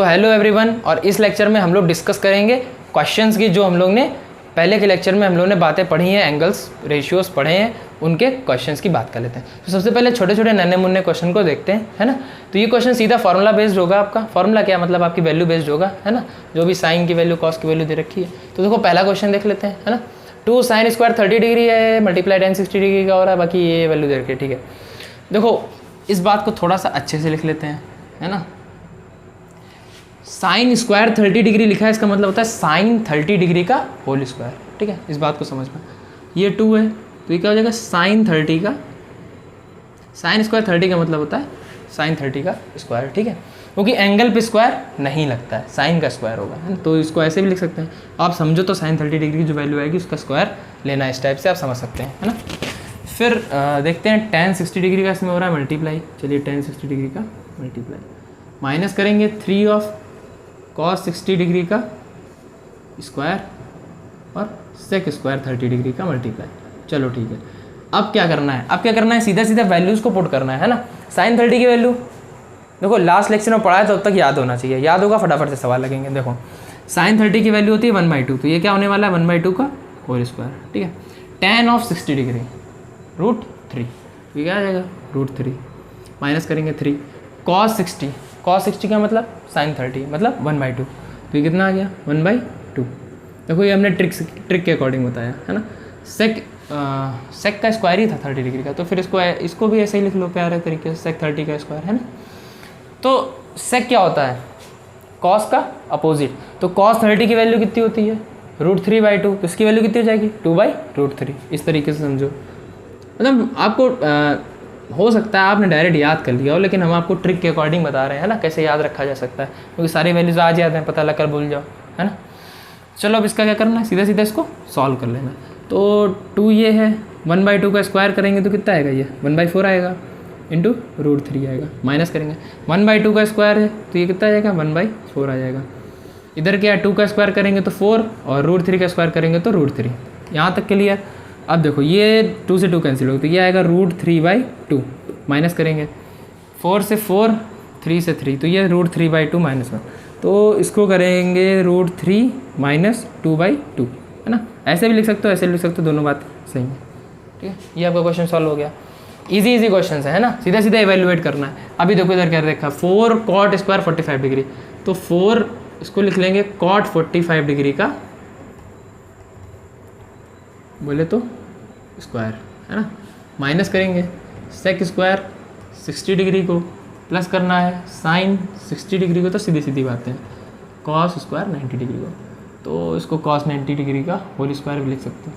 तो hello everyone, और इस लेक्चर में हम लोग डिस्कस करेंगे क्वेश्चंस की जो हम लोग ने पहले के लेक्चर में हम लोग ने बातें पढ़ी हैं, एंगल्स रेशियोज पढ़े हैं, उनके क्वेश्चंस की बात कर लेते हैं। तो सबसे पहले छोटे छोटे नन्हे मुन्ने क्वेश्चन को देखते हैं, है ना। तो ये क्वेश्चन सीधा फार्मूला बेस्ड होगा। आपका फार्मूला क्या मतलब आपकी वैल्यू बेस्ड होगा, है ना। जो भी साइन की वैल्यू कॉस की वैल्यू दे रखी है। तो देखो पहला क्वेश्चन देख लेते हैं, है ना। 2 sin स्क्वायर 30 डिग्री है, मल्टीप्लाई tan 60 डिग्री का हो रहा है, बाकी ये वैल्यू दे रखी है, ठीक है। देखो इस बात को थोड़ा सा अच्छे से लिख लेते हैं, है ना। साइन स्क्वायर 30 डिग्री लिखा है, इसका मतलब होता है साइन 30 डिग्री का होल स्क्वायर, ठीक है। इस बात को समझ में, ये 2 है तो ये क्या हो जाएगा साइन 30 का, साइन स्क्वायर 30 का मतलब होता है साइन 30 का स्क्वायर, ठीक है। क्योंकि एंगल पे स्क्वायर नहीं लगता है, साइन का स्क्वायर होगा, है ना। तो इसको ऐसे भी लिख सकते हैं आप, समझो तो साइन 30 डिग्री की जो वैल्यू आएगी उसका स्क्वायर लेना है, इस टाइप से आप समझ सकते हैं, है ना। फिर देखते हैं tan 60 डिग्री का इसमें हो रहा है मल्टीप्लाई। चलिए tan 60 डिग्री का मल्टीप्लाई, माइनस करेंगे 3 ऑफ cos 60 डिग्री का स्क्वायर और sec स्क्वायर 30 डिग्री का मल्टीप्लाई। चलो ठीक है, अब क्या करना है, अब क्या करना है, सीधा सीधा वैल्यूज़ को पुट करना है ना। साइन 30 की वैल्यू देखो लास्ट लेक्चर में पढ़ा है तो अब तक याद होना चाहिए, याद होगा फटाफट से सवाल लगेंगे। देखो साइन 30 की वैल्यू होती है 1/2, तो ये क्या होने वाला है 1/2 का होल स्क्वायर, ठीक है। tan ऑफ 60 डिग्री √3, ये क्या आ जाएगा √3, माइनस करेंगे 3 cos 60 का मतलब साइन 30 मतलब 1/2, तो ये कितना आ गया 1/2। देखो ये हमने ट्रिक के अकॉर्डिंग बताया, है ना। सेक का स्क्वायर ही था 30 डिग्री का, तो फिर इसको भी ऐसे ही लिख लो प्यारे तरीके से, सेक 30 का स्क्वायर, है ना। तो सेक क्या होता है, कॉस का अपोजिट। तो cos 30 की वैल्यू कितनी होती है √3/2, तो इसकी वैल्यू कितनी हो जाएगी 2/√3। इस तरीके से समझो, मतलब आपको हो सकता है आपने डायरेक्ट याद कर लिया हो, लेकिन हम आपको ट्रिक के अकॉर्डिंग बता रहे हैं, है ना, कैसे याद रखा जा सकता है, क्योंकि सारी वैल्यूज आज याद हैं, पता लग कर भूल जाओ, है ना। चलो अब इसका क्या करना है, सीधा सीधा इसको सॉल्व कर लेना। तो 2 ये है, 1/2 का स्क्वायर करेंगे तो कितना आएगा, ये 1/4 आएगा, इंटू √3 आएगा, माइनस करेंगे 1/2 का स्क्वायर है तो ये कितना आ जाएगा 1/4 आ जाएगा। इधर क्या 2 का स्क्वायर करेंगे तो 4 और √3 का स्क्वायर करेंगे तो √3। यहाँ तक क्लियर। अब देखो ये 2 से 2 कैंसिल होगा तो ये आएगा √3/2, माइनस करेंगे 4 से 4, 3 से 3, तो ये √3/2 -1, तो इसको करेंगे √3 - 2/2, है ना। ऐसे भी लिख सकते हो, ऐसे भी लिख सकते हो, दोनों बात सही है, ठीक है। ये आपका क्वेश्चन सॉल्व हो गया। इजी क्वेश्चन है ना, सीधा सीधा इवेल्युएट करना है। अभी देखो इधर क्या देखा, 4 cot स्क्वायर 45 डिग्री, तो 4 इसको लिख लेंगे cot 45 डिग्री का बोले तो स्क्वायर, है ना। माइनस करेंगे सेक स्क्वायर 60 डिग्री को, प्लस करना है साइन 60 डिग्री को, तो सीधी सीधी बात है कॉस स्क्वायर 90 डिग्री को, तो इसको cos 90 डिग्री का होल स्क्वायर भी लिख सकते हैं।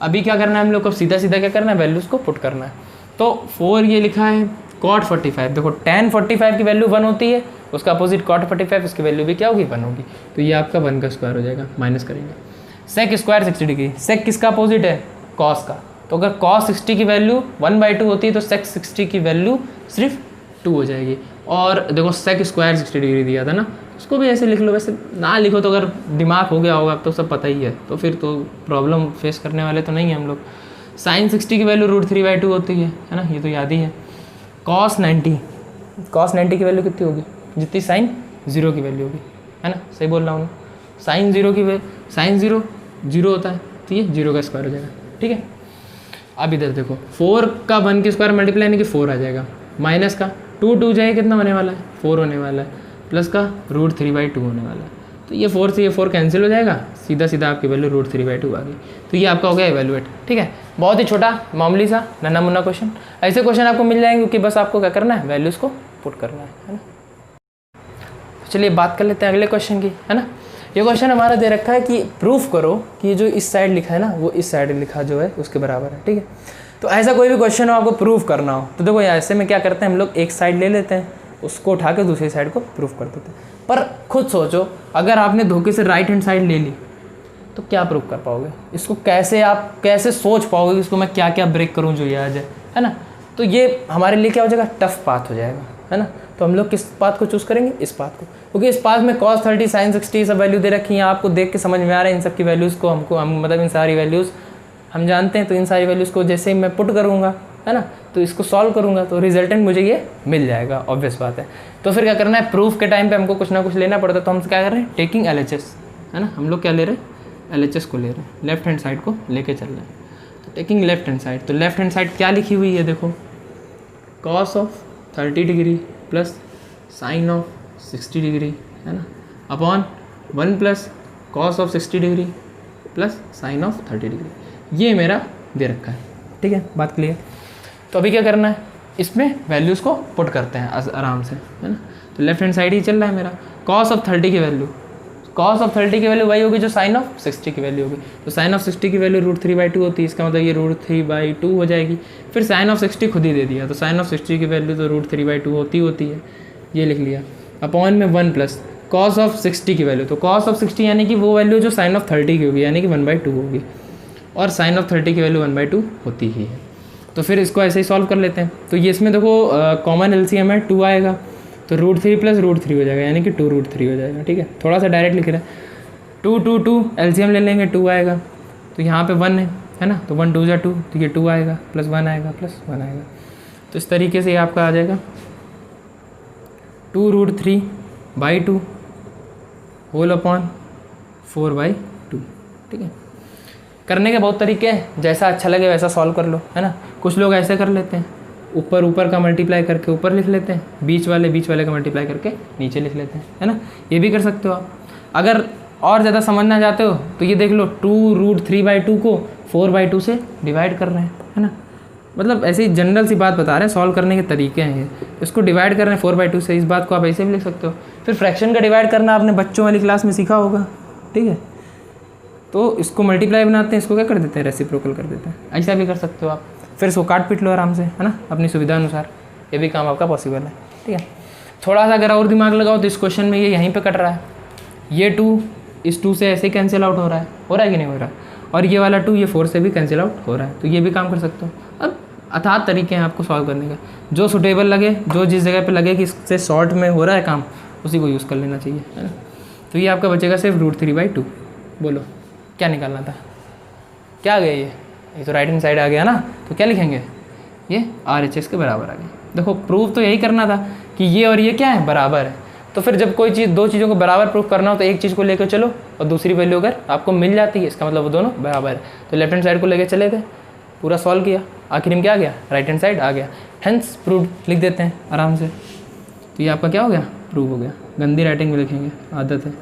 अभी क्या करना है हम लोग को, सीधा सीधा क्या करना है, वैल्यूज़ को पुट करना है। तो 4 ये लिखा है cot 45, देखो tan 45 की वैल्यू 1 होती है, उसका अपोजिट cot 45, इसकी वैल्यू भी क्या होगी 1 होगी, तो ये आपका 1 का स्क्वायर हो जाएगा, माइनस करेंगे सेक स्क्वायर 60 डिग्री, सेक किसका अपोजिट है कॉस का, तो अगर cos 60 की वैल्यू 1/2 होती है तो सेक 60 की वैल्यू सिर्फ 2 हो जाएगी। और देखो सेक स्क्वायर 60 डिग्री दिया था ना, उसको भी ऐसे लिख लो, वैसे ना लिखो तो अगर दिमाग हो गया होगा तो सब पता ही है, तो फिर तो प्रॉब्लम फेस करने वाले तो नहीं है हम लोग। साइन 60 की वैल्यू √3/2 होती है ना, ये तो याद ही है। cos 90 की वैल्यू कितनी होगी, जितनी साइन 0 की वैल्यू होगी, है ना, सही बोल रहा हूँ। साइन 0 0 होता है, तो ये 0 का स्क्वायर हो जाएगा, ठीक है। अब इधर देखो 4 का 1 के स्क्वायर मल्टीप्लाई यानी कि 4 आ जाएगा, माइनस का 2 जाए कितना होने वाला है 4 होने वाला है, प्लस का √3/2 होने वाला है, तो ये 4 से ये 4 कैंसिल हो जाएगा, सीधा सीधा आपकी वैल्यू √3/2 आ गई। तो ये आपका हो गया इवेल्युएट, ठीक है। बहुत ही छोटा मामूली सा नन्हा मुन्ना क्वेश्चन, ऐसे क्वेश्चन आपको मिल जाएंगे कि बस आपको क्या करना है, वैल्यूज़ को पुट करना है ना। चलिए बात कर लेते हैं अगले क्वेश्चन की, है ना। ये क्वेश्चन हमारा दे रखा है कि प्रूफ करो कि जो इस साइड लिखा है ना वो इस साइड लिखा जो है उसके बराबर है, ठीक है। तो ऐसा कोई भी क्वेश्चन हो आपको प्रूफ करना हो तो देखो ऐसे में क्या करते हैं हम लोग, एक साइड ले लेते हैं, उसको उठा के दूसरी साइड को प्रूफ कर देते हैं। पर खुद सोचो, अगर आपने धोखे से राइट हैंड साइड ले ली तो क्या प्रूफ कर पाओगे, इसको कैसे सोच पाओगे कि इसको मैं क्या क्या ब्रेक करूँ जो ये आ जाए, है ना। तो ये हमारे लिए क्या हो जाएगा, टफ पाथ हो जाएगा, है ना। तो हम लोग किस पाथ को चूज़ करेंगे, इस पाथ को, क्योंकि इस पाथ में cos 30 sin 60 सब वैल्यू दे रखी है, आपको देख के समझ में आ रहा है इन सब की वैल्यूज़ को, हम मतलब इन सारी वैल्यूज़ हम जानते हैं, तो इन सारी वैल्यूज़ को जैसे ही मैं पुट करूँगा, है ना। तो इसको सॉल्व करूँगा तो रिजल्टेंट मुझे ये मिल जाएगा, ऑब्वियस बात है। तो फिर क्या करना है, प्रूफ के टाइम पे हमको कुछ ना कुछ लेना पड़ता है, तो हम क्या कर रहे हैं, टेकिंग LHS, है ना। हम लोग क्या ले रहे हैं, LHS को ले रहे हैं, लेफ्ट हैंड साइड को लेके चल रहे हैं। तो टेकिंग लेफ्ट हैंड साइड, तो लेफ्ट हैंड साइड क्या लिखी हुई है, देखो cos of 30 degree plus sign of 60 degree, है ना, upon 1 plus cos of 60 degree plus sign of 30 degree, ये मेरा दे रखा है। ठीक है, बात क्लियर। तो अभी क्या करना है, इसमें वैल्यूज़ को पुट करते हैं आराम से, है ना। तो लेफ्ट हैंड साइड ही चल रहा है मेरा, cos ऑफ 30 की वैल्यू, cos ऑफ 30 की वैल्यू वही होगी जो साइन ऑफ 60 की वैल्यू होगी। तो साइन ऑफ 60 की वैल्यू √3/2 होती है, इसका मतलब ये √3/2 हो जाएगी। फिर साइन ऑफ 60 खुद ही दे दिया, तो साइन ऑफ 60 की वैल्यू तो √3/2 होती है, ये लिख लिया। अपॉन में 1 प्लस cos ऑफ 60 की वैल्यू, तो cos ऑफ 60 यानी कि वो वैल्यू जो साइन ऑफ 30 की होगी, यानी कि 1/2 होगी, और साइन ऑफ 30 की वैल्यू 1/2 होती ही है। तो फिर इसको ऐसे ही सॉल्व कर लेते हैं। तो ये इसमें देखो कॉमन LCM है, 2 आएगा, तो √3 प्लस √3 हो जाएगा, यानी कि 2√3 हो जाएगा। ठीक है, थोड़ा सा डायरेक्ट लिख रहे हैं, 2 LCM ले लेंगे, 2 आएगा, तो यहाँ पे 1 है ना, तो 1 2 जा 2, तो ये 2 आएगा, प्लस 1 आएगा, प्लस 1 आएगा। तो इस तरीके से ये आपका आ जाएगा 2√3/2 होल अपॉन 4/2। ठीक है, करने के बहुत तरीके हैं, जैसा अच्छा लगे वैसा सॉल्व कर लो, है ना। कुछ लोग ऐसे कर लेते हैं, ऊपर का मल्टीप्लाई करके ऊपर लिख लेते हैं, बीच वाले का मल्टीप्लाई करके नीचे लिख लेते हैं, है ना। ये भी कर सकते हो आप। अगर और ज़्यादा समझना चाहते हो तो ये देख लो, 2√3/2 को 4/2 से डिवाइड कर रहे हैं, है ना। मतलब ऐसे ही जनरल सी बात बता रहे हैं, सॉल्व करने के तरीके हैं ये। इसको डिवाइड कर रहे हैं 4/2 से, इस बात को आप ऐसे भी लिख सकते हो। फिर फ्रैक्शन का डिवाइड करना आपने बच्चों वाली क्लास में सीखा होगा, ठीक है। तो इसको मल्टीप्लाई बनाते हैं, इसको क्या कर देते हैं, रेसिप्रोकल कर देते हैं, ऐसा भी कर सकते हो आप। फिर इसको काट पीट लो आराम से, है ना, अपनी सुविधा अनुसार, ये भी काम आपका पॉसिबल है। ठीक है, थोड़ा सा अगर और दिमाग लगाओ तो इस क्वेश्चन में ये यहीं पे कट रहा है, ये 2 इस 2 से ऐसे ही कैंसिल आउट हो रहा है कि नहीं हो रहा, और ये वाला 2 ये 4 से भी कैंसिल आउट हो रहा है, तो ये भी काम कर सकते हो। अब अथात तरीके हैं आपको सॉल्व करने का, जो सुटेबल लगे, जो जिस जगह पे लगे कि इससे शॉर्ट में हो रहा है काम, उसी को यूज़ कर लेना चाहिए, है ना। तो ये आपका बचेगा सिर्फ √3/2। बोलो क्या निकालना था, क्या आ गया, ये तो राइट हैंड साइड आ गया ना, तो क्या लिखेंगे, ये RHS के बराबर आ गया। देखो प्रूफ तो यही करना था कि ये और ये क्या है, बराबर है। तो फिर जब कोई चीज़, दो चीज़ों को बराबर प्रूफ करना हो तो एक चीज़ को लेकर चलो और दूसरी वैल्यू अगर आपको मिल जाती है, इसका मतलब वो दोनों बराबर है। तो लेफ्ट हैंड साइड को लेकर चले थे, पूरा सॉल्व किया, आखिर में क्या आ गया, राइट हैंड साइड आ गया, हेंस प्रूव लिख देते हैं आराम से। तो ये आपका क्या हो गया, प्रूव हो गया। गंदी राइटिंग में लिखेंगे, आदत है।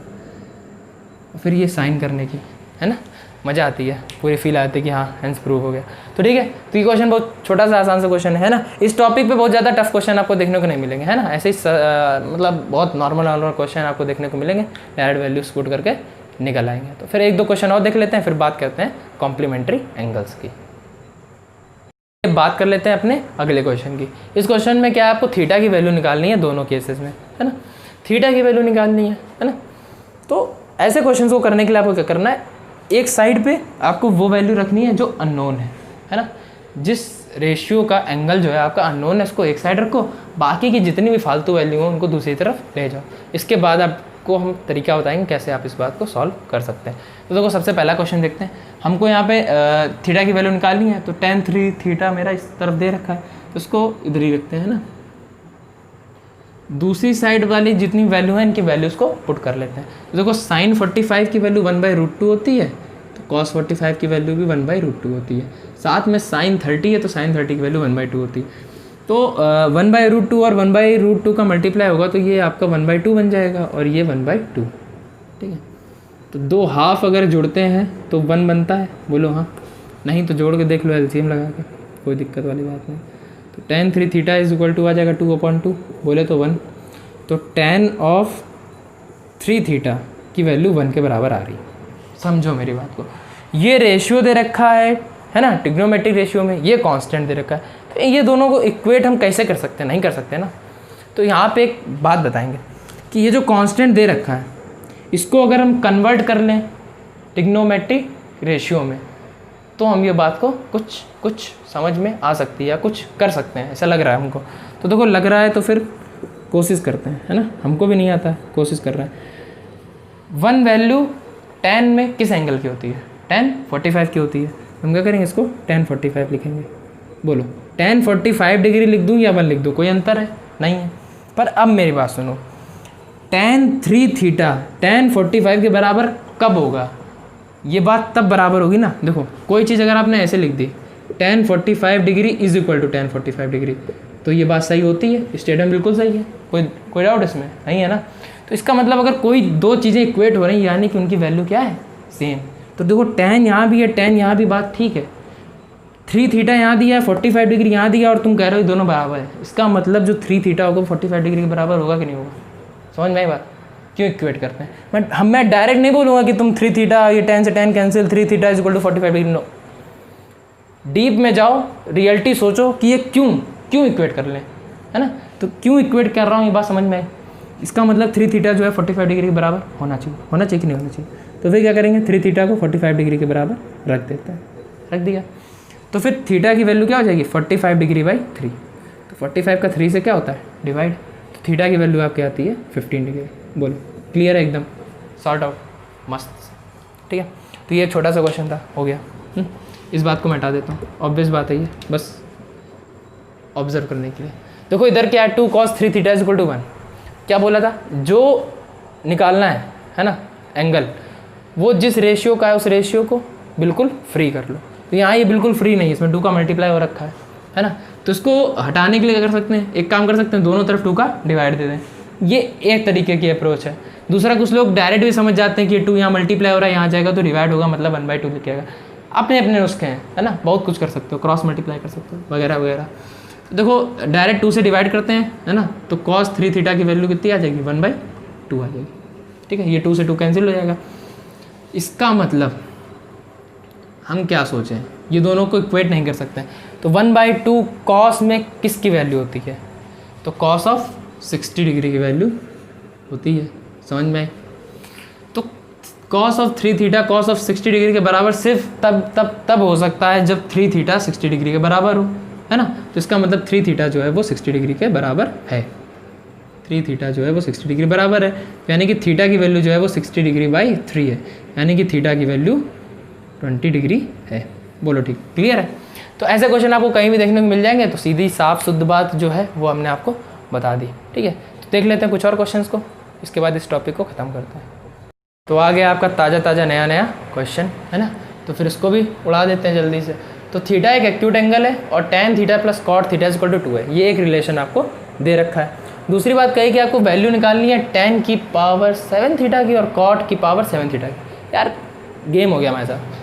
फिर ये साइन करने की, है ना, मज़ा आती है, पूरी फील आती है कि हाँ हेंस प्रूव हो गया। तो ठीक है, तो ये क्वेश्चन बहुत छोटा सा आसान सा क्वेश्चन है ना। इस टॉपिक पे बहुत ज़्यादा टफ क्वेश्चन आपको देखने को नहीं मिलेंगे, है ना। ऐसे ही मतलब बहुत नॉर्मल क्वेश्चन आपको देखने को मिलेंगे, डायरेक्ट वैल्यूज पुट करके निकल आएंगे। तो फिर 1-2 क्वेश्चन और देख लेते हैं, फिर बात करते हैं कॉम्प्लीमेंट्री एंगल्स की। बात कर लेते हैं अपने अगले क्वेश्चन की। इस क्वेश्चन में क्या है, आपको थीटा की वैल्यू निकालनी है दोनों केसेस में, है ना। थीटा की वैल्यू निकालनी है ना। तो ऐसे क्वेश्चन को करने के लिए आपको क्या करना है, एक साइड पे आपको वो वैल्यू रखनी है जो अननोन है ना। जिस रेशियो का एंगल जो है आपका अननोन है, उसको एक साइड रखो, बाकी की जितनी भी फालतू वैल्यू हो उनको दूसरी तरफ ले जाओ। इसके बाद आपको हम तरीका बताएंगे कैसे आप इस बात को सॉल्व कर सकते हैं। तो देखो सबसे पहला क्वेश्चन देखते हैं। हमको यहाँ पे थीटा की वैल्यू निकालनी है, तो tan 3 थीटा मेरा इस तरफ दे रखा है, तो इसको इधर ही रखते हैं ना। दूसरी साइड वाली जितनी वैल्यू है इनकी वैल्यूज़ को पुट कर लेते हैं। तो देखो sin 45 की वैल्यू 1/√2 होती है, तो cos 45 की वैल्यू भी 1/√2 होती है। साथ में sin 30 है, तो sin 30 की वैल्यू 1/2 होती है। तो 1/√2 और 1/√2 का मल्टीप्लाई होगा तो ये आपका 1/2 बन जाएगा और ये 1/2। ठीक है, तो 2 हाफ अगर जुड़ते हैं तो 1 बनता है, बोलो हाँ, नहीं तो जोड़ के देख लो LCM लगा के, कोई दिक्कत वाली बात नहीं। तो tan 3 theta is equal to आ जाएगा 2/2, बोले तो 1। तो tan ऑफ 3 थीटा की वैल्यू 1 के बराबर आ रही। समझो मेरी बात को, ये रेशियो दे रखा है ना, ट्रिग्नोमेट्रिक रेशियो में ये कांस्टेंट दे रखा है। तो ये दोनों को इक्वेट हम कैसे कर सकते हैं, नहीं कर सकते ना। तो यहाँ पे एक बात बताएंगे कि ये जो कांस्टेंट दे रखा है, इसको अगर हम कन्वर्ट कर लें ट्रिग्नोमेट्रिक रेशियो में, तो हम ये बात को कुछ समझ में आ सकती है या कुछ कर सकते हैं, ऐसा लग रहा है हमको। तो देखो लग रहा है तो फिर कोशिश करते हैं, है ना। हमको भी नहीं आता है, कोशिश कर रहे हैं। 1 वैल्यू tan में किस एंगल की होती है, tan 45 की होती है। हम क्या करेंगे, इसको tan 45 लिखेंगे, बोलो tan 45 डिग्री लिख दूँ या 1 लिख दूँ, कोई अंतर है नहीं है। पर अब मेरी बात सुनो, tan 3 थीटा tan 45 के बराबर कब होगा? ये बात तब बराबर होगी ना, देखो कोई चीज़ अगर आपने ऐसे लिख दी tan 45 degree is equal to tan 45 degree, तो ये बात सही होती है, स्टेटमेंट बिल्कुल सही है, कोई डाउट इसमें नहीं है ना। तो इसका मतलब अगर कोई दो चीज़ें इक्वेट हो रही हैं यानी कि उनकी वैल्यू क्या है, सेम। तो देखो tan यहाँ भी है, tan यहाँ भी, बात ठीक है। 3 थीटा यहाँ दिया है, 45 डिग्री यहाँ दिया, और तुम कह रहे हो दोनों बराबर है। इसका मतलब जो 3 थीटा होगा 45 डिग्री के बराबर होगा कि नहीं होगा? समझ में आई बात? क्यों इक्वेट करते हैं? मैं डायरेक्ट नहीं बोलूँगा कि तुम 3 थीटा, ये tan से tan cancel, 3 theta is equal to 45 degree, no. Deep में जाओ, रियलिटी सोचो कि ये क्यों इक्वेट कर लें, है ना। तो क्यों इक्वेट कर रहा हूँ ये बात समझ में आई। इसका मतलब 3 थीटा जो है 45 डिग्री के बराबर होना चाहिए कि नहीं होना चाहिए। तो फिर क्या करेंगे, 3 थीटा को 45 डिग्री के बराबर रख देते हैं, रख दिया। तो फिर थीटा की वैल्यू क्या हो जाएगी, 45 डिग्री बाई 3। तो 45 का 3 से क्या होता है, डिवाइड। तो थीटा की वैल्यू आपकी आती है 15 डिग्री। बोलो क्लियर है एकदम, सॉर्ट आउट, मस्त, ठीक है। तो ये छोटा सा क्वेश्चन था, हो गया। इस बात को मैं हटा देता हूँ, ऑब्वियस बात है ये, बस ऑब्जर्व करने के लिए। देखो इधर क्या है, 2 cos 3 theta is equal to 1। क्या बोला था, जो निकालना है ना एंगल, वो जिस रेशियो का है उस रेशियो को बिल्कुल फ्री कर लो। तो यहाँ ये बिल्कुल फ्री नहीं है, इसमें 2 का मल्टीप्लाई हो रखा है ना। तो इसको हटाने के लिए क्या कर सकते हैं, एक काम कर सकते हैं, दोनों तरफ 2 का डिवाइड दे दें। ये एक तरीके की अप्रोच है। दूसरा, कुछ लोग डायरेक्ट भी समझ जाते हैं कि 2 यहाँ मल्टीप्लाई हो रहा है, यहाँ जाएगा तो डिवाइड होगा, मतलब 1/2 लिख आएगा। अपने अपने नुस्खे हैं, है ना, बहुत कुछ कर सकते हो, क्रॉस मल्टीप्लाई कर सकते हो वगैरह वगैरह। तो देखो डायरेक्ट 2 से डिवाइड करते हैं, है ना, तो cos 3 थीटा की वैल्यू कितनी आ जाएगी, 1/2 आ जाएगी, ठीक है। ये 2 से 2 कैंसिल हो जाएगा। इसका मतलब हम क्या सोचें, ये दोनों को इक्वेट नहीं कर सकते। तो 1/2 cos में किसकी वैल्यू होती है, तो cos ऑफ 60 डिग्री की वैल्यू होती है, समझ में आई। तो cos of 3 theta cos of 60 degree के बराबर सिर्फ तब हो सकता है जब 3 थीटा 60 डिग्री के बराबर हो, है ना। तो इसका मतलब 3 थीटा जो है वो 60 डिग्री के बराबर है, 3 थीटा जो है वो 60 डिग्री बराबर है, यानी कि थीटा की वैल्यू जो है वो 60 डिग्री बाई 3 है, यानी कि थीटा की वैल्यू 20 डिग्री है। बोलो ठीक, क्लियर है। तो ऐसे क्वेश्चन आपको कहीं भी देखने को मिल जाएंगे, तो सीधी साफ शुद्ध बात जो है वो हमने आपको बता दी, ठीक है। तो देख लेते हैं कुछ और क्वेश्चंस को, इसके बाद इस टॉपिक को ख़त्म करते हैं। तो आ गया आपका ताज़ा नया क्वेश्चन, है ना, तो फिर इसको भी उड़ा देते हैं जल्दी से। तो थीटा एक एक्यूट एंगल है और tan theta plus cot theta is equal to 2 है, ये एक रिलेशन आपको दे रखा है। दूसरी बात कही कि आपको वैल्यू निकालनी है tan की पावर 7 थीटा की और कॉट की पावर 7 थीटा की। यार गेम हो गया हमारे साथ,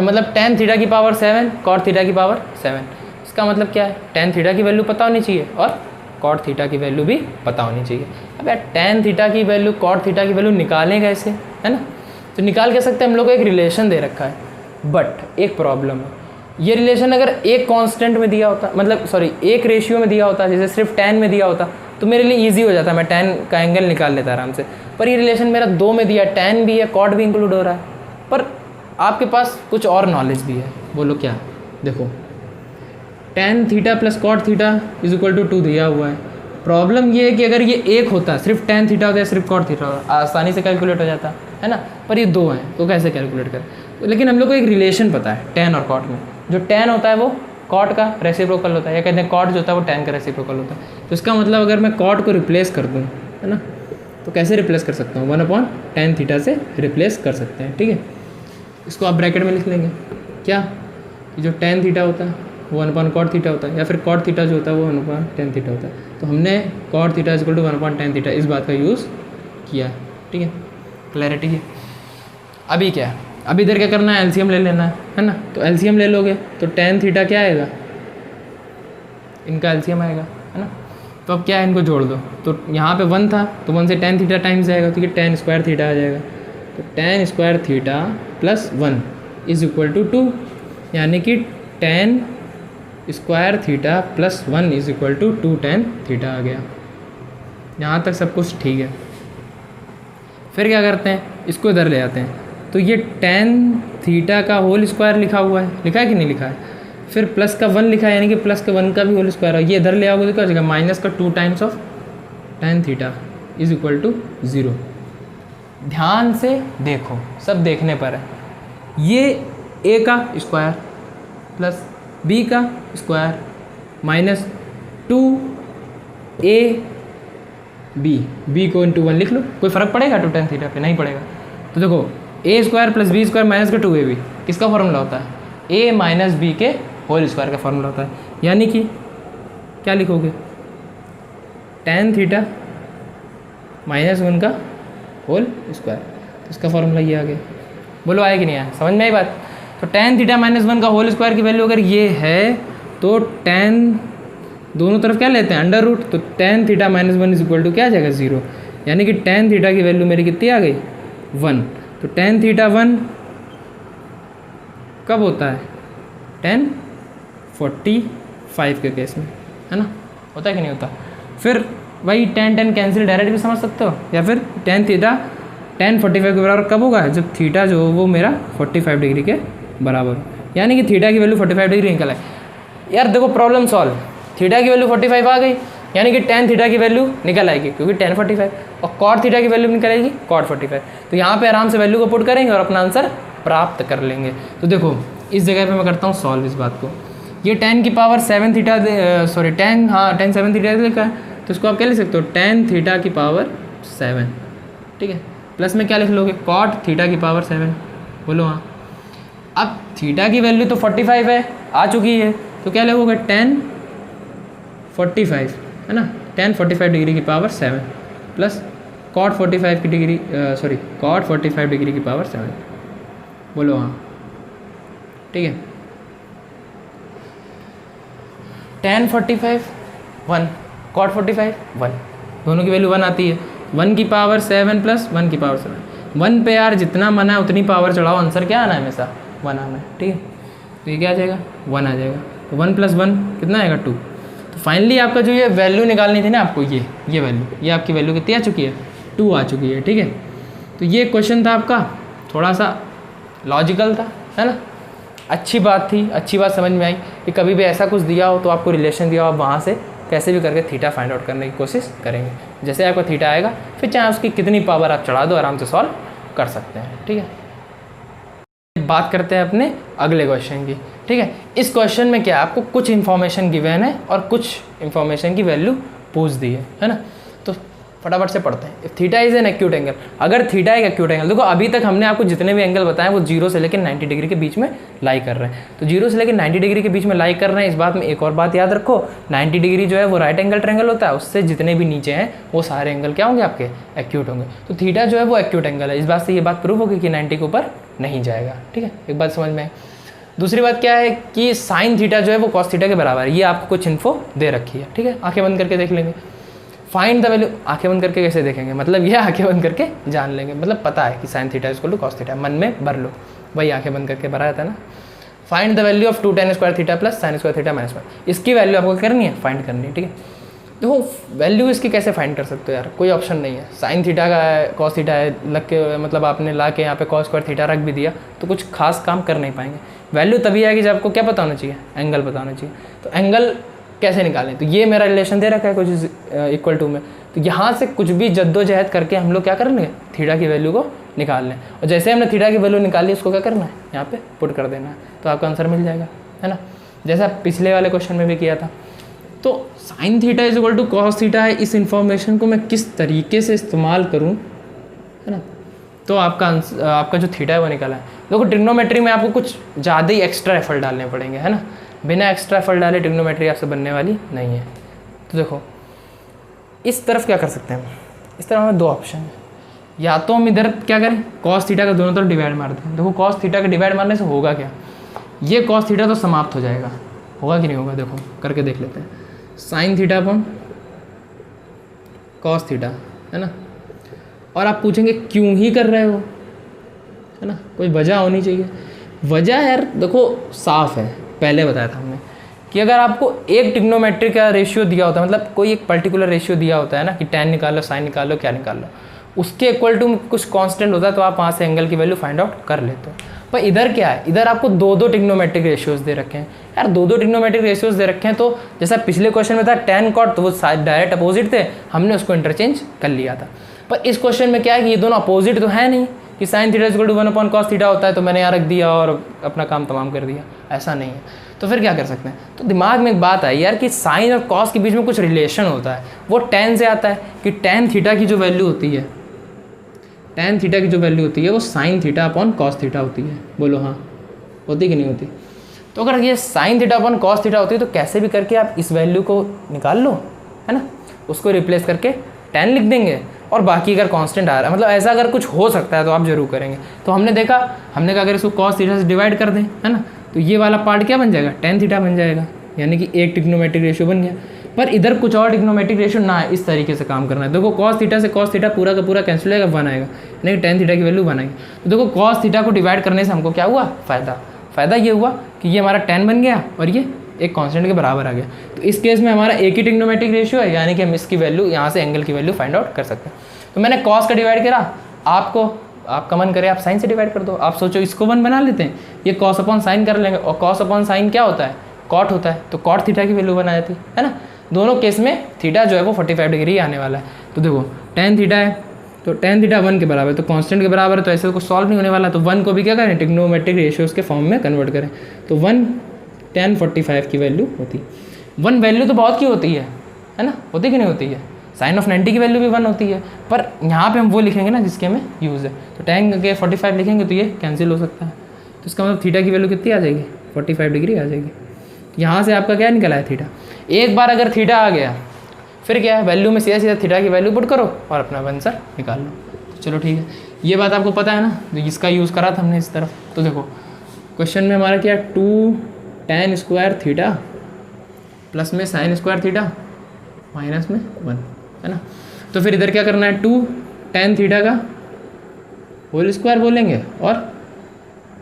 मतलब tan थीटा की पावर 7, कॉट थीटा की पावर 7। इसका मतलब क्या है, tan थीटा की वैल्यू पता होनी चाहिए और कॉट थीटा की वैल्यू भी पता होनी चाहिए। अब यार tan थीटा की वैल्यू कॉट थीटा की वैल्यू निकालें कैसे, है ना। तो निकाल के सकते हैं, हम लोग को एक रिलेशन दे रखा है, बट एक प्रॉब्लम है, ये रिलेशन अगर एक कांस्टेंट में दिया होता, मतलब सॉरी एक रेशियो में दिया होता, जैसे सिर्फ tan में दिया होता तो मेरे लिए इजी हो जाता, मैं tan का एंगल निकाल लेता आराम से। पर ये रिलेशन मेरा 2 में दिया, tan भी है कॉट भी इंक्लूड हो रहा है, पर आपके पास कुछ और नॉलेज भी है। बोलो क्या, देखो tan theta plus cot theta is equal to 2 दिया हुआ है। प्रॉब्लम ये है कि अगर ये एक होता, सिर्फ tan थीटा होता है, सिर्फ कॉट थीटा होता, आसानी से कैलकुलेट हो जाता, है ना। पर ये 2 हैं तो कैसे कैलकुलेट करें। लेकिन हम लोग को एक रिलेशन पता है tan और कॉट में, जो tan होता है वो कॉट का रेसिप्रोकल होता है, या कहते हैं कॉट जो होता है वो tan का रेसिप्रोकल होता है। तो इसका मतलब अगर मैं कॉट को रिप्लेस कर दूँ, है ना, तो कैसे रिप्लेस कर सकता हूँ, 1/tan थीटा से रिप्लेस कर सकते हैं, ठीक है। इसको आप ब्रैकेट में लिख लेंगे, क्या, जो tan थीटा होता है वो 1/cot थीटा होता है, या फिर cot थीटा जो होता है वो 1/tan थीटा होता है। तो हमने cot theta is equal to 1/tan theta इस बात का यूज़ किया, ठीक है, क्लैरिटी है। अभी क्या है, अभी इधर क्या करना है, एलसीएम ले लेना है ना। तो एलसीएम ले लोगे तो tan थीटा क्या आएगा, इनका एलसीएम आएगा, है ना। तो अब क्या है, इनको जोड़ दो, तो यहाँ पे 1 था तो 1 से tan थीटा टाइम्स जाएगा, तो ये tan स्क्वायर थीटा आ जाएगा। तो tan square theta plus 1 is equal to 2, यानी कि tan square theta plus 1 is equal to 2 tan theta आ गया। यहाँ तक सब कुछ ठीक है। फिर क्या करते हैं, इसको इधर ले आते हैं, तो ये tan थीटा का होल स्क्वायर लिखा हुआ है, लिखा है कि नहीं लिखा है, फिर प्लस का 1 लिखा है, यानी कि प्लस का 1 का भी होल स्क्वायर है। ये इधर ले आओगे तो क्या हो जाएगा, माइनस का 2 times of tan theta is equal to 0। ध्यान से देखो, सब देखने पर है, ये a का स्क्वायर प्लस बी का स्क्वायर माइनस 2a बी को इंटू 1 लिख लो। कोई फ़र्क पड़ेगा टू टेन थीटा पे? नहीं पड़ेगा। तो देखो a square plus B square minus का 2ab किसका फॉर्मूला होता है? a माइनस बी के होल स्क्वायर का फॉर्मूला होता है। यानी कि क्या लिखोगे? टेन थीटा माइनस 1 का होल स्क्वायर, तो इसका फॉर्मूला ये आ गया। बोलो आया कि नहीं आया? समझ में आई बात? तो टेन थीटा माइनस 1 का होल स्क्वायर की वैल्यू अगर ये है तो टेन दोनों तरफ क्या लेते हैं? Under root. तो tan theta minus 1 is equal to क्या आ जाएगा? 0। यानी कि टेन थीटा की वैल्यू मेरी कितनी आ गई? 1। तो टेन थीटा 1 कब होता है? 1045 के केस में, है ना? होता है कि नहीं होता? फिर वही टेन कैंसिल डायरेक्ट भी समझ सकते हो, या फिर टेन थीटा 1045 के बराबर कब होगा? जब थीटा जो हो वो मेरा 45 डिग्री के बराबर हो। यानी कि थीटा की वैल्यू 45 डिग्री निकल आए। यार देखो प्रॉब्लम सॉल्व, थीटा की वैल्यू 45 आ गई, यानी कि टेन थीटा की वैल्यू निकल आएगी क्योंकि 1045, और कॉट थीटा की वैल्यू निकल आएगी कॉट 45। तो यहाँ पे आराम से वैल्यू को पुट करेंगे और अपना आंसर प्राप्त कर लेंगे। तो देखो इस जगह पे मैं करता हूँ सॉल्व इस बात को। ये 10 की पावर 7 थीटा सॉरी 10 हाँ 10 7 थीटा लिखा है, तो इसको आप क्या लिख सकते हो? 10 थीटा की पावर 7, ठीक है। प्लस में क्या लिख लोगे? कॉट थीटा की पावर 7। बोलो हाँ। अब थीटा की वैल्यू तो 45 है, आ चुकी है, तो क्या लिखोगे? 1045, है ना? 1045 डिग्री की पावर 7 प्लस कॉट 45 की डिग्री सॉरी कॉट 45 डिग्री की पावर 7। बोलो हाँ, ठीक है। 1045 1, कॉट 45 1, दोनों की वैल्यू 1 आती है। 1 की पावर 7 प्लस 1 की पावर 7, 1 पे यार जितना मन है उतनी पावर चढ़ाओ, आंसर क्या आना है? हमेशा 1 आना है, ठीक है। तो ये क्या आ जाएगा? 1 आ जाएगा। तो 1 प्लस 1 कितना आएगा? 2। तो फाइनली आपका जो ये वैल्यू निकालनी थी ना आपको, ये वैल्यू, ये आपकी वैल्यू कितनी आ चुकी है? 2 आ चुकी है, ठीक है। तो ये क्वेश्चन था आपका, थोड़ा सा लॉजिकल था, है ना? अच्छी बात थी, अच्छी बात समझ में आई कि कभी भी ऐसा कुछ दिया हो तो आपको रिलेशन दिया हो, आप वहाँ से कैसे भी करके थीटा फाइंड आउट करने की कोशिश करेंगे। जैसे आपको थीटा आएगा फिर चाहे उसकी कितनी पावर आप चढ़ा दो, आराम से सॉल्व कर सकते हैं, ठीक है। बात करते हैं अपने अगले क्वेश्चन की, ठीक है। इस क्वेश्चन में क्या आपको कुछ इन्फॉर्मेशन गिवन है और कुछ इन्फॉर्मेशन की वैल्यू पूछ दी है ना? तो फटाफट से पढ़ते हैं। If theta is an acute angle, अगर थीटा एक एक्यूट एंगल, देखो अभी तक हमने आपको जितने भी एंगल बताए वो 0 से लेकर 90 डिग्री के बीच में लाई कर रहे हैं। तो 0 से लेकर 90 डिग्री के बीच में लाई कर रहे हैं, इस बात में एक और बात याद रखो, 90 डिग्री जो है वो राइट एंगल ट्रायंगल होता है, उससे जितने भी नीचे हैं वो सारे एंगल क्या होंगे? आपके एक्यूट होंगे। तो थीटा जो है वो एक्यूट एंगल है, इस बात से ये बात प्रूव होगी कि 90 के ऊपर नहीं जाएगा, ठीक है। एक बात समझ में आए। दूसरी बात क्या है कि साइन थीटा जो है वो कॉस थीटा के बराबर है, ये आपको कुछ इन्फो दे रखी है, ठीक है। आंखें बंद करके देख लेंगे। फाइंड द वैल्यू, आंखें बंद करके कैसे देखेंगे? मतलब ये आंखें बंद करके जान लेंगे, मतलब पता है कि sine theta equal to cos theta, मन में भर लो, वही आंखें बंद करके भरा जाता है ना। Find the value of 2 tan square theta plus sine square theta minus 1, इसकी वैल्यू आपको करनी है, फाइंड करनी है, ठीक है। देखो वैल्यू इसकी कैसे फाइंड कर सकते हो यार? कोई ऑप्शन नहीं है। साइन थीटा का है, कॉस थीटा है, लग के मतलब आपने ला के यहाँ पे कॉस स्क्वायर थीटा रख भी दिया तो कुछ खास काम कर नहीं पाएंगे। वैल्यू तभी आएगी जब आपको क्या पता होना चाहिए? एंगल पता होना चाहिए। तो एंगल कैसे निकालें? तो ये मेरा रिलेशन दे रखा है कुछ इक्वल टू में, तो यहाँ से कुछ भी जद्दोजहद करके हम लोग क्या करेंगे? थीटा की वैल्यू को निकाल लें, और जैसे हमने थीटा की वैल्यू निकाली उसको क्या करना है? यहाँ पे पुट कर देना है, तो आपका आंसर मिल जाएगा, है ना? जैसा पिछले वाले क्वेश्चन में भी किया था। तो sine theta is equal to cos theta है, इस इन्फॉर्मेशन को मैं किस तरीके से इस्तेमाल करूँ, है ना? तो आपका जो थीटा है वो निकाला है। देखो ट्रिग्नोमेट्री में आपको कुछ ज़्यादा ही एक्स्ट्रा एफर्ट डालने पड़ेंगे, है ना? बिना एक्स्ट्रा एफर्ट डाले ट्रिग्नोमेट्री आपसे बनने वाली नहीं है। तो देखो इस तरफ क्या कर सकते हैं? इस तरफ हमें 2 ऑप्शन है, या तो हम इधर क्या करें? कॉस थीटा का दोनों तरफ डिवाइड मारते हैं। देखो कॉस थीटा का डिवाइड मारने से होगा क्या? ये कॉस थीटा तो समाप्त हो जाएगा, होगा कि नहीं होगा? देखो करके देख लेते हैं। Sine theta upon cos theta, है ना? और आप पूछेंगे क्यों ही कर रहे हो, है ना? कोई वजह होनी चाहिए। वजह यार देखो साफ है, पहले बताया था हमने कि अगर आपको एक ट्रिग्नोमेट्री का रेशियो दिया होता है, मतलब कोई एक पर्टिकुलर रेशियो दिया होता है ना कि tan निकालो, साइन निकालो, क्या निकाल लो, उसके इक्वल टू कुछ कांस्टेंट होता है तो आप वहाँ से एंगल की वैल्यू फाइंड आउट कर लेते हो। पर इधर क्या है? इधर आपको 2 ट्रिग्नोमेट्रिक रेशियोज दे रखे हैं यार, 2 ट्रिग्नोमेट्रिक रेशियोज दे रखे हैं। तो जैसा पिछले क्वेश्चन में था tan cot, तो वो डायरेक्ट अपोजिट थे, हमने उसको इंटरचेंज कर लिया था। पर इस क्वेश्चन में क्या है कि ये दोनों अपोजिट तो है नहीं कि sine theta equal to 1/cos theta होता है तो मैंने यहाँ रख दिया और अपना काम तमाम कर दिया, ऐसा नहीं है। तो फिर क्या कर सकते हैं, तो दिमाग में एक बात आई यार कि साइन और कॉस के बीच में कुछ रिलेशन होता है, वो टेन से आता है कि टेन थीटा की जो वैल्यू होती है, टेन थीटा की जो वैल्यू होती है वो sine theta upon cos theta होती है। बोलो हाँ, होती कि नहीं होती? तो अगर ये sine theta upon cos theta होती है तो कैसे भी करके आप इस वैल्यू को निकाल लो, है ना, उसको रिप्लेस करके टेन लिख देंगे और बाकी अगर कांस्टेंट आ रहा है, मतलब ऐसा अगर कुछ हो सकता है तो आप जरूर करेंगे। तो हमने कहा अगर इसको कॉस थीटा से डिवाइड कर दें, है ना, तो ये वाला पार्ट क्या बन जाएगा, टेन थीटा बन जाएगा, यानी कि एक ट्रिग्नोमेट्रिक रेशियो बन गया। पर इधर कुछ और ट्रिग्नोमेट्रिक रेशियो ना है, इस तरीके से काम करना है। देखो कॉस थीटा से कॉस थीटा पूरा का पूरा कैंसिल होगा, 1 आएगा, यानी कि टेन थीटा की वैल्यू 1 आएगी। तो देखो कॉस थीटा को डिवाइड करने से हमको क्या हुआ, फ़ायदा ये हुआ कि ये हमारा 10 बन गया और ये एक कांस्टेंट के बराबर आ गया। तो इस केस में हमारा एक ही ट्रिग्नोमेट्रिक रेशियो है, यानी कि हम इसकी वैल्यू यहाँ से एंगल की वैल्यू फाइंड आउट कर सकते हैं। तो मैंने कॉस का डिवाइड करा, आपका मन करे आप साइन से डिवाइड कर दो। आप सोचो इसको 1 बना लेते हैं, ये कॉस अपॉन साइन कर लेंगे, और कॉस अपॉन साइन क्या होता है, कॉट होता है, तो कॉट थीटा की वैल्यू बना जाती है ना। दोनों केस में थीटा जो है वो 45 डिग्री आने वाला है। तो देखो टेन थीटा है, तो टेन थीटा 1 के बराबर, तो कांस्टेंट के बराबर है, तो ऐसे कुछ सॉल्व नहीं होने वाला। तो 1 को भी क्या करें, ट्रिग्नोमेट्रिक रेशियोज के फॉर्म में कन्वर्ट करें। तो 1 tan 45 की वैल्यू होती है। 1 वैल्यू तो बहुत की होती है ना, होती कि नहीं होती है। साइन ऑफ 90 की वैल्यू भी 1 होती है, पर यहाँ पे हम वो लिखेंगे ना जिसके हमें यूज़ है। तो tan के 45 लिखेंगे तो ये कैंसिल हो सकता है, तो इसका मतलब थीटा की वैल्यू कितनी आ जाएगी, 45 डिग्री आ जाएगी। यहाँ से आपका क्या निकला है, थीटा। एक बार अगर थीटा आ गया फिर क्या है, वैल्यू में सीधा थीटा की वैल्यू पुट करो और अपना आंसर निकाल लो। तो चलो ठीक है, ये बात आपको पता है ना, तो इसका यूज़ करा था हमने इस तरफ। तो देखो क्वेश्चन में हमारा क्या, 2 tan स्क्वायर थीटा प्लस में साइन स्क्वायर थीटा माइनस में 1, है ना। तो फिर इधर क्या करना है, 2 tan थीटा का होल स्क्वायर बोलेंगे और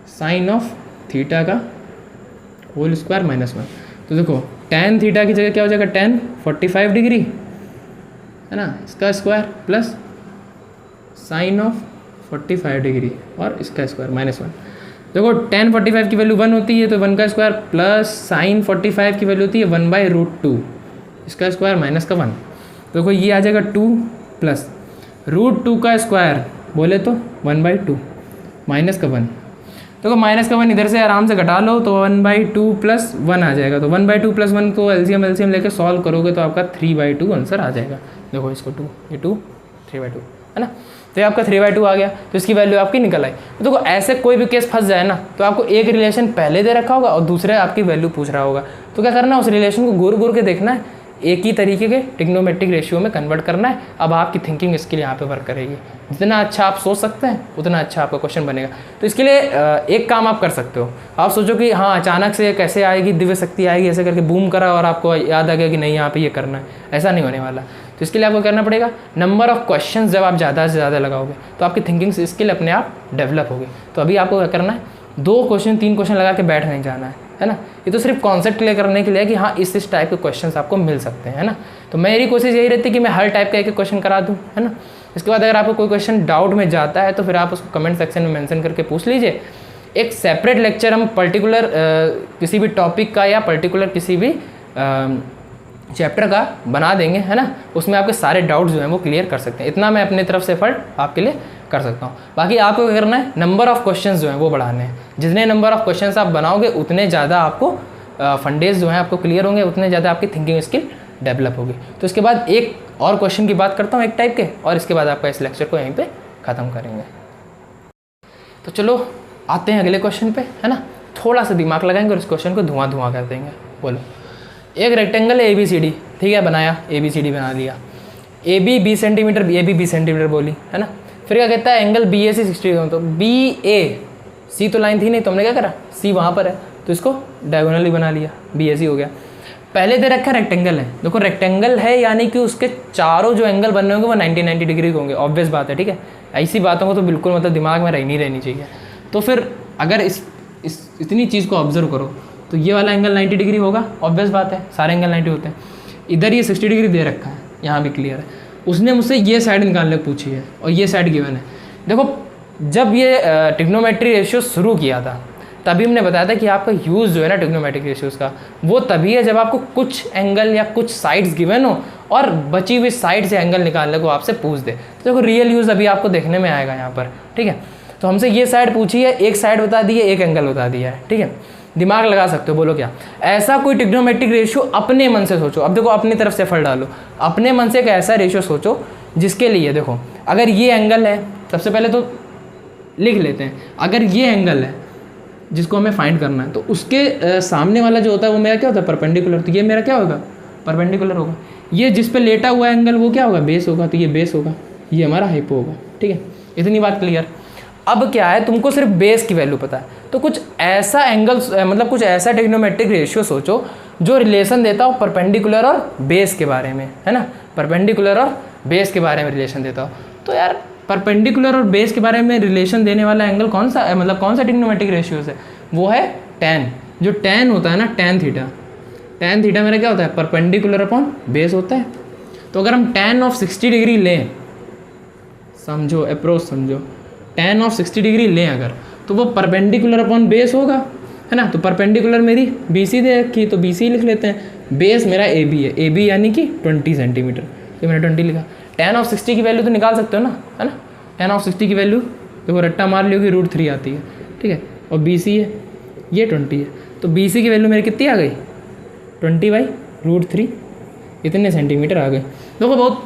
साइन ऑफ थीटा का होल स्क्वायर माइनस 1। तो देखो tan थीटा की जगह क्या हो जाएगा, tan 45 डिग्री, है ना, इसका square plus sign of 45 degree और इसका स्क्वायर माइनस 1। देखो tan 45 की वैल्यू 1 होती है, तो 1 का स्क्वायर प्लस साइन 45 की वैल्यू होती है 1/√2, इसका स्क्वायर माइनस का 1। देखो ये आ जाएगा 2 प्लस √2 का स्क्वायर बोले तो 1/2 माइनस का 1। देखो माइनस का 1 इधर से आराम से घटा लो, तो 1/2 प्लस 1 आ जाएगा। तो 1/2 प्लस 1 को एलसीएम लेके सॉल्व करोगे तो आपका 3/2 आंसर आ जाएगा। देखो इसको 2, ये 2, 3/2, है ना। तो ये आपका 3/2 आ गया, तो इसकी वैल्यू आपकी निकल आई। तो देखो ऐसे कोई भी केस फंस जाए ना, तो आपको एक रिलेशन पहले दे रखा होगा और दूसरे आपकी वैल्यू पूछ रहा होगा, तो क्या करना है, उस रिलेशन को घूर के देखना है, एक ही तरीके के ट्रिग्नोमेट्रिक रेशियो में कन्वर्ट करना है। अब आपकी थिंकिंग स्किल यहाँ पे वर्क करेगी। जितना अच्छा आप सोच सकते हैं उतना अच्छा आपका क्वेश्चन बनेगा। तो इसके लिए एक काम आप कर सकते हो, आप सोचो कि हाँ अचानक से कैसे आएगी, दिव्य शक्ति आएगी, ऐसे करके बूम करा और आपको याद आ गया कि नहीं यहाँ पे ये करना है, ऐसा नहीं होने वाला। तो इसके लिए आपको करना पड़ेगा, नंबर ऑफ क्वेश्चंस जब आप ज़्यादा से ज़्यादा लगाओगे तो आपकी थिंकिंग स्किल अपने आप डेवलप होगी। तो अभी आपको क्या करना है, 2 क्वेश्चन 3 क्वेश्चन लगा के बैठ नहीं जाना है ना। ये तो सिर्फ कॉन्सेप्ट क्लियर करने के लिए कि हाँ इस टाइप के क्वेश्चंस आपको मिल सकते हैं, है ना। तो मेरी कोशिश यही रहती है कि मैं हर टाइप का एक क्वेश्चन करा दूँ, है ना। इसके बाद अगर आपको कोई क्वेश्चन डाउट में जाता है तो फिर आप उसको कमेंट सेक्शन में मेंशन करके पूछ लीजिए। एक सेपरेट लेक्चर हम पर्टिकुलर किसी भी टॉपिक का या पर्टिकुलर किसी भी चैप्टर का बना देंगे, है ना। उसमें आपके सारे डाउट्स जो हैं वो क्लियर कर सकते हैं। इतना मैं अपनी तरफ से एफर्ट आपके लिए कर सकता हूँ। बाकी आपको क्या करना है, नंबर ऑफ क्वेश्चंस जो हैं वो बढ़ाने हैं। जितने नंबर ऑफ क्वेश्चंस आप बनाओगे उतने ज़्यादा आपको फंडेज जो हैं आपको क्लियर होंगे, उतने ज़्यादा आपकी थिंकिंग स्किल डेवलप होगी। तो इसके बाद एक और क्वेश्चन की बात करता हूँ एक टाइप के, और इसके बाद आपका इस लेक्चर को यहीं पर ख़त्म करेंगे। तो चलो आते हैं अगले क्वेश्चन पे, है ना। थोड़ा सा दिमाग लगाएंगे और इस क्वेश्चन को धुआं कर देंगे। बोलो, एक रेक्टेंगल है ABCD, ठीक है, बनाया, ABCD बना लिया, AB 20 सेंटीमीटर, AB 20 सेंटीमीटर बोली, है ना। फिर क्या कहता है, एंगल BAC 60, तो BAC तो लाइन थी नहीं, तो हमने क्या करा, C वहाँ पर है तो इसको डायगोनली बना लिया, BAC हो गया। पहले दे रखा रेक्टेंगल है, देखो रेक्टेंगल है यानी कि उसके चारों जो एंगल बनने होंगे वो 90 डिग्री के होंगे, ऑब्वियस बात है, ठीक है। ऐसी बातों को तो बिल्कुल मतलब दिमाग में रहनी चाहिए। तो फिर अगर इतनी चीज़ को ऑब्जर्व करो तो ये वाला एंगल 90 डिग्री होगा, ऑब्वियस बात है, सारे एंगल 90 होते हैं। इधर ये 60 डिग्री दे रखा है, यहाँ भी क्लियर है। उसने मुझसे ये साइड निकालने को पूछी है और ये साइड गिवन है। देखो जब ये ट्रिग्नोमेट्री रेशियो शुरू किया था तभी हमने बताया था कि आपका यूज़ जो है ना ट्रिग्नोमेट्रिक रेशियोज़ का, वो तभी है जब आपको कुछ एंगल या कुछ साइड्स गिवन हो और बची हुई साइड से एंगल निकालने को आपसे पूछ दे। तो देखो रियल यूज़ अभी आपको देखने में आएगा यहाँ पर, ठीक है। तो हमसे ये साइड पूछी है, एक साइड बता दी है, एक एंगल बता दिया है, ठीक है। दिमाग लगा सकते हो, बोलो क्या। ऐसा कोई ट्रिग्नोमेट्रिक रेशियो अपने मन से सोचो। अब देखो अपनी तरफ से एफर्ट डालो, अपने मन से एक ऐसा रेशियो सोचो जिसके लिए देखो अगर ये एंगल है, सबसे पहले तो लिख लेते हैं, अगर ये एंगल है जिसको हमें फाइंड करना है तो उसके सामने वाला जो होता है वो मेरा क्या होता है, परपेंडिकुलर। तो ये मेरा क्या होगा, परपेंडिकुलर होगा। ये जिस पे लेटा हुआ एंगल वो क्या होगा, बेस होगा। तो ये बेस होगा, ये हमारा हाइपो होगा। ठीक है, इतनी बात क्लियर। अब क्या है, तुमको सिर्फ बेस की वैल्यू पता है, तो कुछ ऐसा एंगल मतलब कुछ ऐसा ट्रिग्नोमेट्रिक रेशियो सोचो जो रिलेशन देता हो परपेंडिकुलर और बेस के बारे में, है ना, परपेंडिकुलर और बेस के बारे में रिलेशन देता हो। तो यार परपेंडिकुलर और बेस के बारे में रिलेशन देने वाला एंगल कौन सा है, मतलब कौन सा ट्रिग्नोमेट्रिक रेशियोज है, वो है tan। जो tan होता है ना, tan थीटा, tan थीटा मेरा क्या होता है, परपेंडिकुलर अपॉन बेस होता है। तो अगर हम tan ऑफ 60 डिग्री लें, समझो अप्रोच समझो, tan ऑफ 60 डिग्री लें अगर, तो वो परपेंडिकुलर अपॉन बेस होगा, है ना। तो परपेंडिकुलर मेरी BC दे रखी, तो BC लिख लेते हैं। बेस मेरा AB है, AB यानी कि 20 सेंटीमीटर, तो मैंने 20 लिखा। tan ऑफ 60 की वैल्यू तो निकाल सकते हो ना, है ना। tan ऑफ 60 की वैल्यू देखो रट्टा मार लियो कि √3 आती है, ठीक है। और BC है, ये 20 है, तो BC की वैल्यू मेरी कितनी आ गई, 20/√3, इतने सेंटीमीटर आ गए। देखो बहुत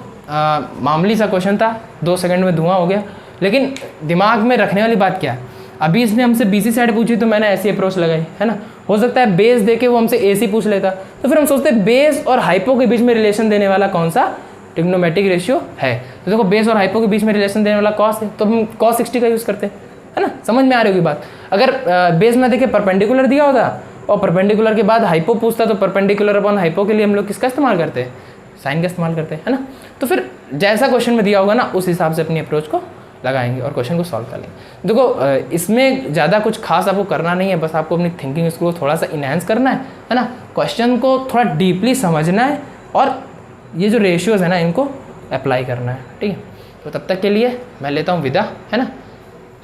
मामूली सा क्वेश्चन था, 2 सेकंड में धुआं हो गया। लेकिन दिमाग में रखने वाली बात क्या है, अभी इसने हमसे BC साइड पूछी तो मैंने ऐसी अप्रोच लगाई, है ना। हो सकता है बेस देके वो हमसे AC पूछ लेता, तो फिर हम सोचते हैं बेस और हाइपो के बीच में रिलेशन देने वाला कौन सा ट्रिग्नोमेट्रिक रेशियो है। तो देखो बेस और हाइपो के बीच में रिलेशन देने वाला कॉस है, तो हम cos 60 का यूज़ करते हैं, है ना। समझ में आ रही होगी बात। अगर बेस में देखे परपेंडिकुलर दिया होता और परपेंडिकुलर के बाद हाइपो पूछता, तो परपेंडिकुलर अपॉन हाइपो के लिए हम लोग किसका इस्तेमाल करते हैं, साइन का इस्तेमाल करते हैं, है ना। तो फिर जैसा क्वेश्चन में दिया होगा ना, उस हिसाब से अपनी अप्रोच को लगाएंगे और क्वेश्चन को सॉल्व कर लेंगे। देखो इसमें ज़्यादा कुछ खास आपको करना नहीं है, बस आपको अपनी थिंकिंग इसको थोड़ा सा इनहेंस करना है ना। क्वेश्चन को थोड़ा डीपली समझना है और ये जो रेशियोज़ है ना इनको अप्लाई करना है, ठीक है। तो तब तक के लिए मैं लेता हूँ विदा, है ना।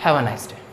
Have a nice day.